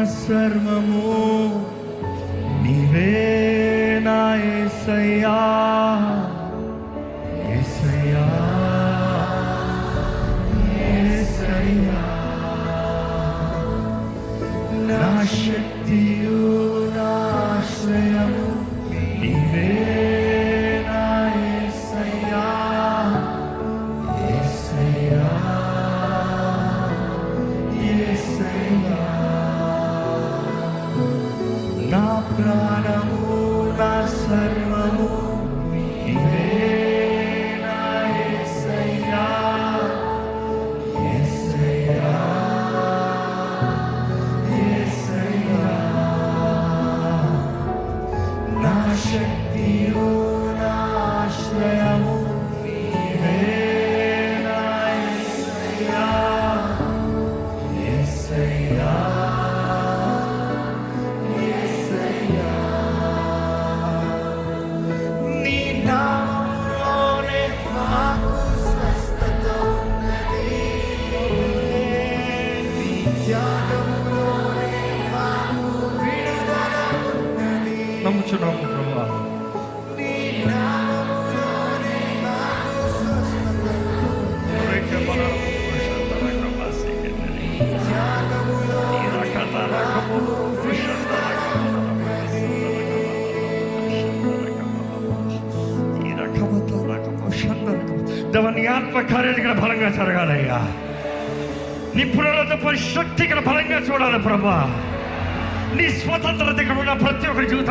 సర్వము నీవే నా యేసయ్యా, యేసయ్యా, యేసయ్యా, నా శక్తియు నా ఆశ్రయము నీవే నా యేసయ్యా, యేసయ్యా, యేసయ్యా, నా ప్రాణము నా సర్వము నీవే నా యేసయ్యా, యేసయ్యా, యేసయ్యా, నా శక్తియు నా ఆశ్రయము నీవే నా యేసయ్యా, యేసయ్యా, యేసయ్యా. నీ నామములోనే మాకు స్వస్థత ఉన్నది, నీ త్యాగములోనే మాకు విడుదల ఉన్నది. నమ్ముచున్నాము ప్రభువా, నీ నామములోనే మాకు స్వస్థత ఉన్నది, నీ త్యాగములోనే మాకు నీ ఆత్మకార్యాలు ఇక్కడ బలంగా జరగాలయ్యా, నీ పునరుద్ధ శక్తి ఇక్కడ బలంగా చూడాలి ప్రభా. నీ స్వతంత్రత ఇక్కడ ఉన్న ప్రతి ఒక్కరి జీవితం